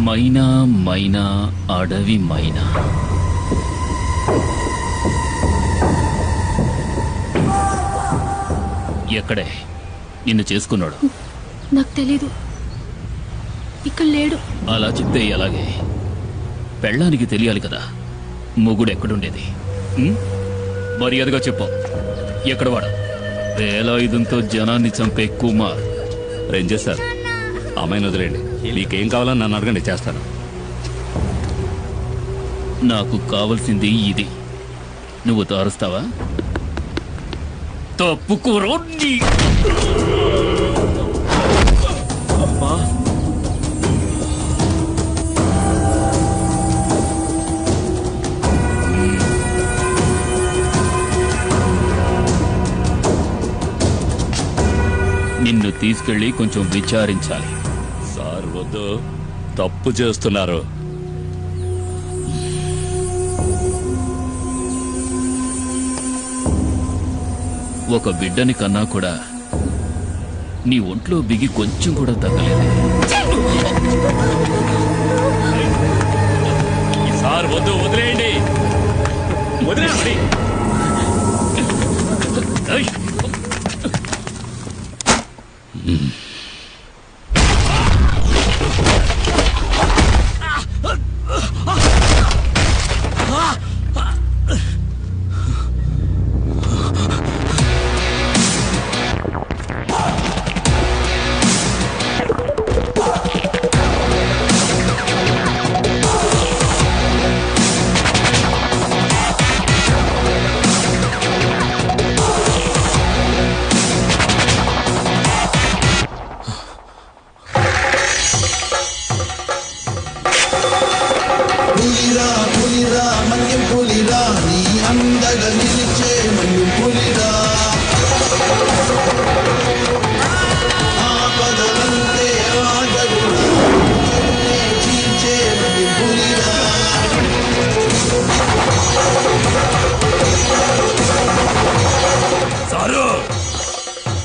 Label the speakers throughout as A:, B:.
A: మైనా మైనా అడవి మైనా. ఎక్కడే నిన్ను చేసుకున్నాడు?
B: నాకు తెలీదు, ఇక్కడ లేడు.
A: అలా చెప్తే ఎలాగే? పెళ్ళానికి తెలియాలి కదా మొగుడు ఎక్కడుండేది. మర్యాదగా చెప్పు, ఎక్కడ వాడు? వేలాయుధంతో జనాన్ని చంపే కుమార్.
C: రేంజర్ సార్, అమ్మాయిని వదిలేండి. మీకేం కావాలని నన్ను అడగండి, చేస్తాను.
A: నాకు కావలసింది ఇది. నువ్వు తారుస్తావా? తప్పుకోరో. నిన్ను తీసుకెళ్లి కొంచెం విచారించాలి.
C: సార్ వద్దు, తప్పు చేస్తున్నారు.
A: ఒక బిడ్డని కన్నా కూడా నీ ఒంట్లో బిగి కొంచెం కూడా తగ్గలేదు.
C: సార్ వద్దు, వదిలేయండి. వదిలేయండి.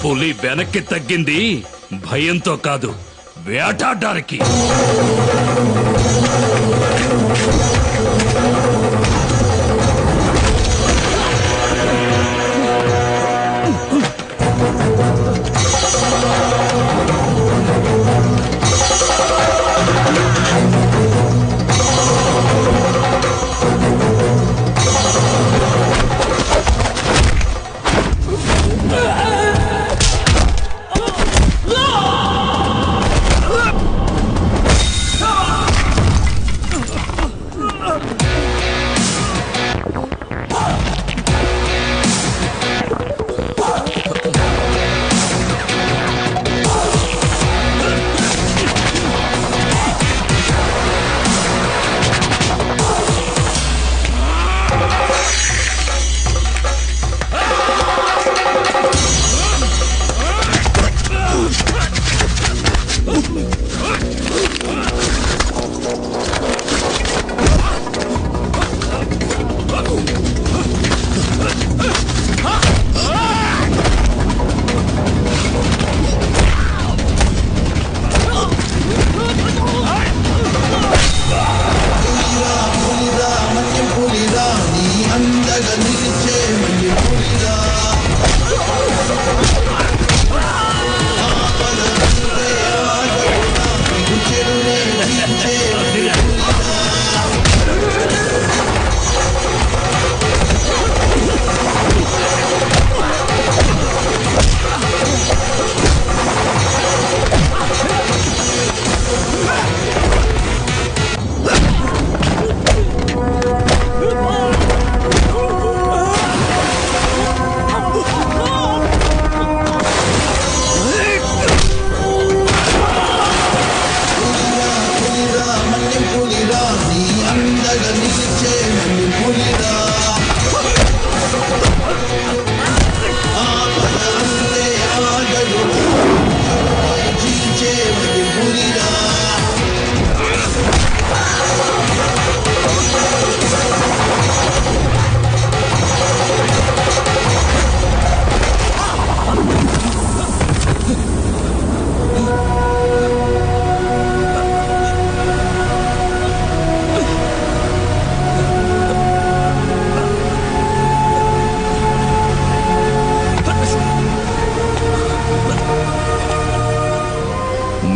A: పులి వెనక్కి తగ్గింది భయంతో కాదు, వేటాడడానికి.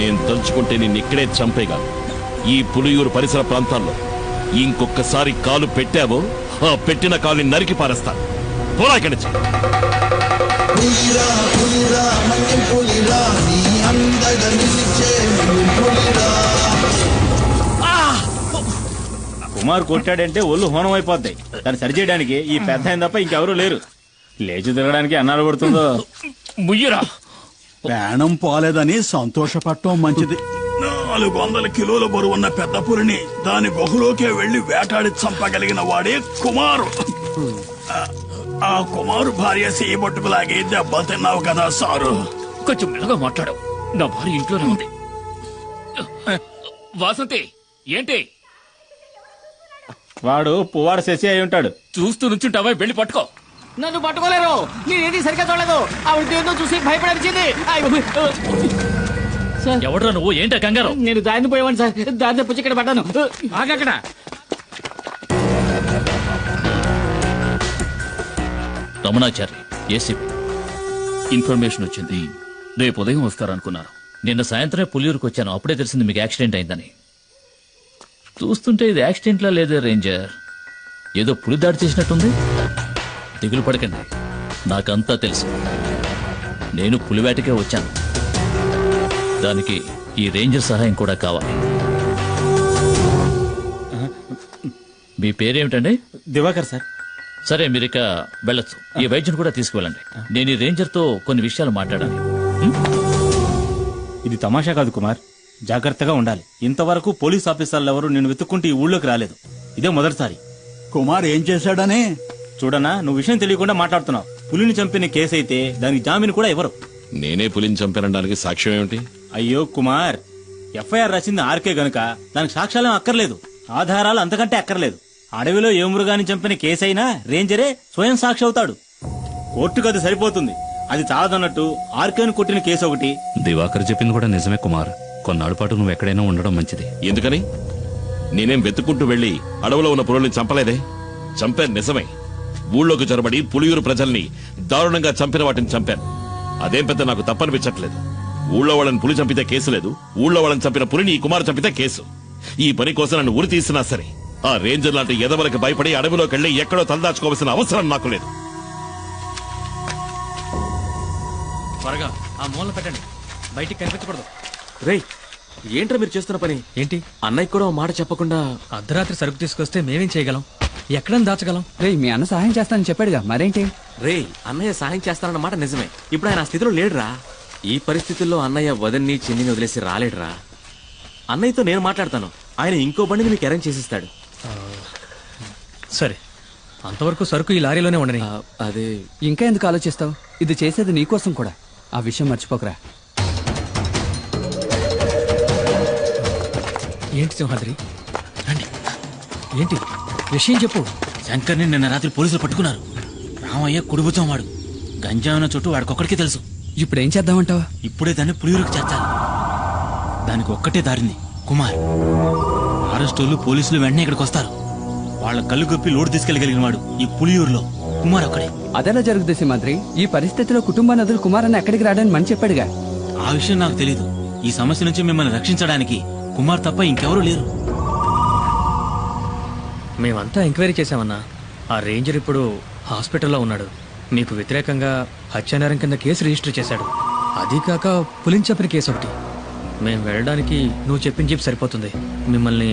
D: నేను తలుచుకుంటే నిన్ను ఇక్కడే చంపేగాను. ఈ పులియూరు పరిసర ప్రాంతాల్లో ఇంకొకసారి కాలు పెట్టావో ఆ పెట్టిన కాలుని నరికి పారేస్తాను. పోరా ఇక్కడి నుంచి.
E: కుమార్ కొట్టాడంటే ఒళ్ళు హోనం అయిపోద్ది. దాన్ని సరిచేయడానికి ఈ పెద్ద ఆయన తప్ప ఇంకెవరూ లేరు. లేచి తిరగడానికి అన్నాడు పడుతుందో.
A: ముయ్యరా.
F: ప్రాణం పోలేదని సంతోషపడటం మంచిది.
G: 400 కిలోల బరువున్న పెద్ద పులిని దాని గుహలోకే వెళ్లి వేటాడి చంపగలిగిన వాడే కుమారు. ఆ కుమారు భార్య సీబొట్టుకులాగి దెబ్బలు తిన్నావు కదా సారు.
A: కొంచెం మెల్లగా మాట్లాడు. నా భార్య ఇంట్లోనే ఉంది. వాసంతి ఏంటి
E: వాడు పువ్వాడు శశి అయి ఉంటాడు.
A: చూస్తూ నుంచుంటావా? వెళ్ళి పట్టుకో.
H: నన్ను పట్టుకోలేరు. నేనేది సరిగ్గా చూడలేదు. ఆవిడ దేంతో చూసి భయపడనిచ్చింది.
A: ఎవడ్రా నువ్వు? ఏంటా కంగారు?
H: నేను దారిని పోయేవాడిని సార్. దారిని పుచ్చి ఇక్కడ పడ్డాను.
A: ఆగక్కడ. రమణాచారి, ఏసీపీ. ఇన్ఫర్మేషన్ వచ్చింది. రేపు ఉదయం వస్తారనుకున్నారు. నిన్న సాయంత్రమే పులియూరుకు వచ్చాను. అప్పుడే తెలిసింది మీకు యాక్సిడెంట్ అయిందని. చూస్తుంటే ఇది యాక్సిడెంట్లా లేదే రేంజర్. ఏదో పులి దాడి చేసినట్టుంది. దిగులు పడకండి, నాకంతా తెలుసు. నేను పులివేటకే వచ్చాను. దానికి ఈ రేంజర్ సహాయం కూడా కావాలి. మీ పేరేమిటండి?
E: దివాకర్ సార్.
A: సరే, మీరిక వెళ్ళొచ్చు. ఈ వైద్యుని కూడా తీసుకువెళ్ళండి. నేను ఈ రేంజర్తో కొన్ని విషయాలు మాట్లాడాలి.
E: ఇది తమాషా కాదు కుమార్, జాగ్రత్తగా ఉండాలి. ఇంతవరకు పోలీస్ ఆఫీసర్లు ఎవరు నేను వెతుక్కుంటే ఈ ఊళ్ళోకి రాలేదు. ఇదే మొదటిసారి.
F: కుమార్ ఏం చేశాడని?
E: చూడనా, నువ్వు విషయం తెలియకుండా మాట్లాడుతున్నావు. పులిని చంపిన కేసు అయితే దానికి జామీన్ కూడా ఇవ్వరు.
D: నేనే పులిని చంపానడానికి సాక్ష్యం ఏమిటి?
E: అయ్యో కుమార్, ఎఫ్ఐఆర్ రాసింది ఆర్కే గనుక దానికి సాక్ష్యాలేం అక్కర్లేదు, ఆధారాలు అంతకంటే అక్కర్లేదు. అడవిలో ఏ మృగాన్ని చంపిన కేసైనా రేంజరే స్వయం సాక్షి అవుతాడు. కోర్టుకు అది సరిపోతుంది. అది చాలదన్నట్టు ఆర్కేను కొట్టిన కేసు ఒకటి.
C: దివాకర్ చెప్పింది కూడా నిజమే కుమార్. కొన్నాళ్ళ పాటు నువ్వు ఎక్కడైనా ఉండడం మంచిది.
D: ఎందుకని? నేనేం వెతుక్కుంటూ వెళ్లి అడవిలో ఉన్న పులుల్ని చంపలేదే. చంపాను నిజమే. ఊళ్ళోకి చొరబడి పులియూరు ప్రజల్ని దారుణంగా చంపిన వాటిని చంపాను. అదేం పెద్ద నాకు తప్పనిపించట్లేదు. ఊళ్ళో వాళ్ళని పులి చంపితే కేసు లేదు. ఊళ్ళో వాళ్ళని చంపిన పులిని ఈ కుమారు చంపితే కేసు. ఈ పని కోసం నన్ను ఉరి తీసినా సరే ఆ రేంజర్ లాంటి ఎదవలకి భయపడి అడవిలోకి వెళ్లి ఎక్కడో తలదాచుకోవాల్సిన అవసరం నాకు లేదు.
A: త్వరగా ఆ మూల పెట్టండి, బయటికి కనిపించకూడదు.
I: రేయ్, ఏంట్రా మీరు చేస్తున్న పని?
H: ఏంటి?
I: అన్నయ్య కూడా ఓ మాట చెప్పకుండా
H: అర్ధరాత్రి సరుకు తీసుకొస్తే మేమేం చేయగలం? ఎక్కడని దాచగలం?
J: రేయ్, మీ అన్న సహాయం చేస్తానని చెప్పాడుగా, మరేంటి?
I: రేయ్, అన్నయ్య సాయం చేస్తానన్న మాట నిజమే. ఇప్పుడు ఆయన ఆ స్థితిలో లేడురా. ఈ పరిస్థితుల్లో అన్నయ్య వదన్ని చిన్నిని వదిలేసి రాలేడురా. అన్నయ్యతో నేను మాట్లాడతాను. ఆయన ఇంకో బండిని మీకు అరేంజ్ చేసిస్తాడు.
H: సరే, అంతవరకు సరుకు ఈ లారీలోనే ఉండని.
I: అదే
J: ఇంకా ఎందుకు ఆలోచిస్తావు? ఇది చేసేది నీకోసం కూడా. ఆ విషయం మర్చిపోకరా.
H: ఏంటి సింహాద్రి? రండి. ఏంటి విషయం చెప్పు.
E: శంకర్ని నిన్న రాత్రి పోలీసులు పట్టుకున్నారు. రామయ్య కుడిబుచ్చం వాడు. గంజాయిన చుట్టూ వాడికొక్కడికే తెలుసు.
J: ఇప్పుడు ఏం చేద్దామంటావా?
E: ఇప్పుడే దాన్ని పులియూరుకు చేర్చాలి. దానికి ఒక్కటే దారింది, కుమార్. అరెస్టోళ్ళు పోలీసులు వెంటనే ఇక్కడికి వస్తారు. వాళ్ళ కళ్ళు గొప్పి లోడు తీసుకెళ్లగలిగిన వాడు ఈ పులియూరులో కుమార్ ఒక్కడే.
J: అదెలా జరుగుతుంది సింహాద్రి? ఈ పరిస్థితిలో కుటుంబాన్ని వదిలి కుమార్ అన్న ఎక్కడికి రాడని మని చెప్పాడుగా.
E: ఆ విషయం నాకు తెలీదు. ఈ సమస్య నుంచి మిమ్మల్ని రక్షించడానికి కుమార్ తప్ప ఇంకెవరూ లేరు.
H: మేమంతా ఎంక్వైరీ చేశామన్నా. ఆ రేంజర్ ఇప్పుడు హాస్పిటల్లో ఉన్నాడు. మీకు వ్యతిరేకంగా హత్యానేరం కింద కేసు రిజిస్టర్ చేశాడు. అది కాక పులిని చంపిన కేసు ఒకటి. మేము వెళ్ళడానికి నువ్వు చెప్పిన చెప్పి సరిపోతుంది. మిమ్మల్ని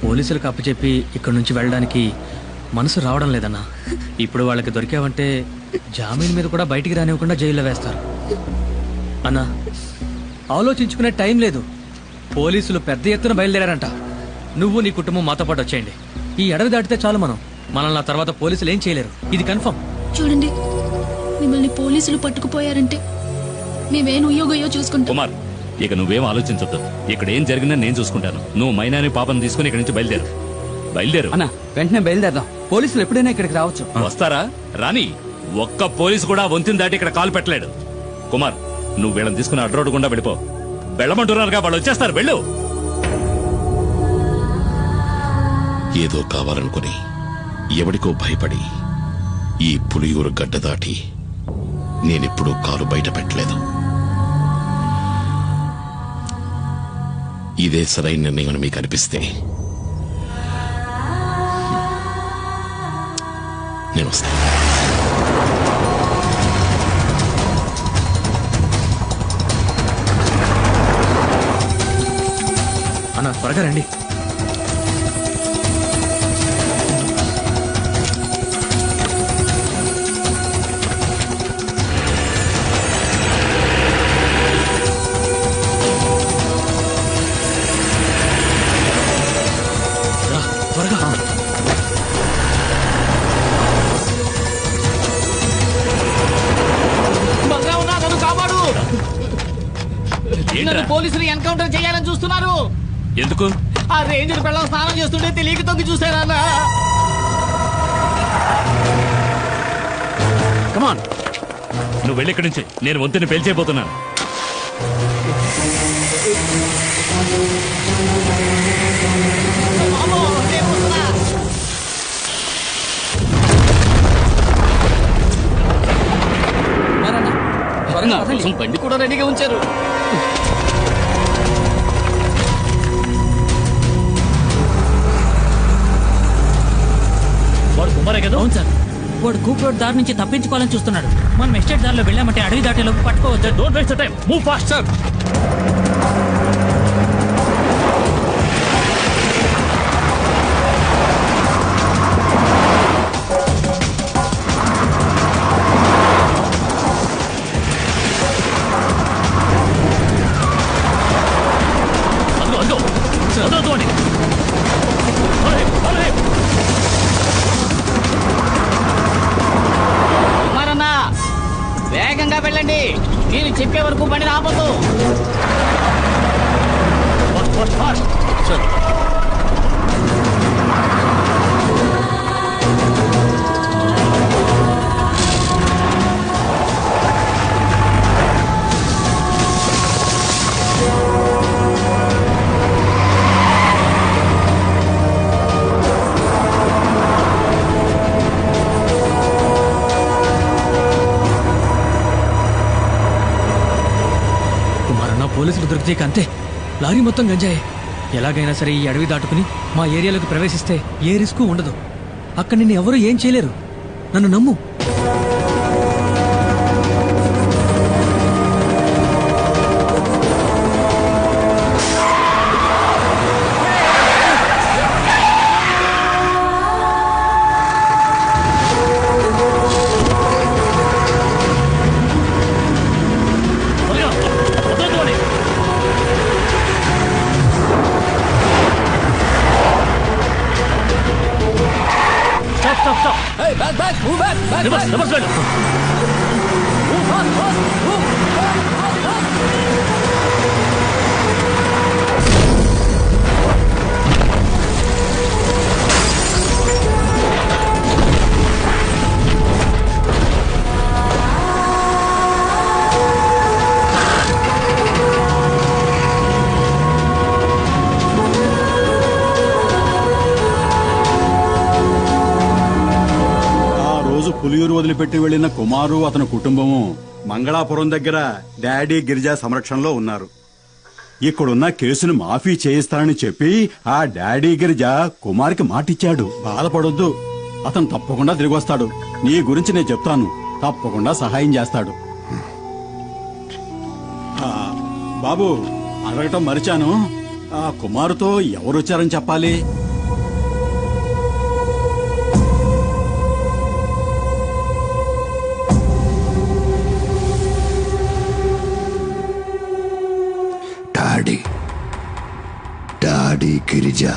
H: పోలీసులకు అప్పచెప్పి ఇక్కడి నుంచి వెళ్ళడానికి మనసు రావడం లేదన్నా. ఇప్పుడు వాళ్ళకి దొరికావంటే జామీన్ మీద కూడా బయటికి రానివ్వకుండా జైల్లో వేస్తారు. అన్నా, ఆలోచించుకునే టైం లేదు. పోలీసులు పెద్ద ఎత్తున బయలుదేరారంట. నువ్వు నీ కుటుంబం మాతో పాటు వచ్చేయండి. ఈ అడవి దాటితే చాలు మనల్ని ఆ తర్వాత పోలీసులు ఏం చేయలేరు. ఇది కన్ఫర్మ్.
B: చూడండి, మిమ్మల్ని పోలీసులు పట్టుకుపోయారంటే మేమేం ఉయ్యోగయ్యో చూసుకుంటాం.
C: కుమార్, ఇక నువ్వేం ఆలోచించొద్దు. ఇక్కడ ఏం జరిగిందని నేను చూసుకుంటాను. నువ్వు మైనాని పాపను తీసుకుని ఇక్కడి నుంచి బయలుదేరు.
J: అన్న, వెంటనే బయలుదేరదాం. పోలీసులు ఎప్పుడైనా ఇక్కడికి రావచ్చు.
C: వస్తారా? రాని. ఒక్క పోలీసు కూడా వంతిని దాటి ఇక్కడ కాలు పెట్టలేడు. కుమార్, నువ్వు వీళ్ళని తీసుకుని అడ్రోడ్ గుండా వెళ్ళిపో. వెళ్ళమంటున్నారుగా, వాళ్ళు వచ్చేస్తారు. వెళ్ళు.
D: ఏదో కావాలనుకుని ఎవడికో భయపడి ఈ పులియూరు గడ్డ దాటి నేనెప్పుడూ కాలు బయట పెట్టలేదు. ఇదే సరైన నిర్ణయం అని మీకు అనిపిస్తే నేను వస్తాను.
H: అన్న త్వరగా రండి. రా, త్వరగా.
A: కాపాడు.
C: ఏంట్రా?
A: పోలీసులు ఎన్కౌంటర్ చేయాలని చూస్తున్నారు.
C: ఎందుకు?
A: ఆ రేంజర్ పిల్లలు స్నానం చేస్తుంటే తెలియక తొంగి చూసారా?
C: కమాన్, నువ్వు వెళ్ళి ఇక్కడి నుంచి. నేను వంతుని పేల్చేయబోతున్నాను.
A: బండి కూడా రెడీగా ఉంచారు.
C: వాడు కుమారే కదా?
A: అవును సార్, వాడు కూప్ రోడ్ దారి నుంచి తప్పించుకోవాలని చూస్తున్నాడు. మనం ఎస్టేట్ దారిలో వెళ్ళామంటే అడవి దాటేలోపు పట్టుకోవచ్చు.
C: Don't waste time, move fast. Sir,
A: కుమారన్నా, వేగంగా వెళ్ళండి. నేను చెప్పే వరకు బండి ఆపొద్దు.
H: కుమారన్న, పోలీసులు దొరికితే అంతే. లారీ మొత్తం గంజాయే. ఎలాగైనా సరే ఈ అడవి దాటుకుని మా ఏరియాలోకి ప్రవేశిస్తే ఏ రిస్క్ ఉండదు. అక్కడ నిన్ను ఎవరూ ఏం చేయలేరు. నన్ను నమ్ము.
F: పులియూరు వదిలిపెట్టి వెళ్లిన కుమారు అతని కుటుంబము మంగళాపురం దగ్గర డాడీ గిరిజా సంరక్షణలో ఉన్నారు. ఇక్కడున్న కేసును మాఫీ చేయిస్తానని చెప్పి ఆ డాడీ గిరిజ కుమార్కి మాటిచ్చాడు. బాధపడొద్దు, అతను తప్పకుండా తిరిగి వస్తాడు. నీ గురించి నేను చెప్తాను, తప్పకుండా సహాయం చేస్తాడు. బాబు, అడగటం మరిచాను, ఆ కుమారుతో ఎవరొచ్చారని చెప్పాలి?
K: డాడీ గిరిజా.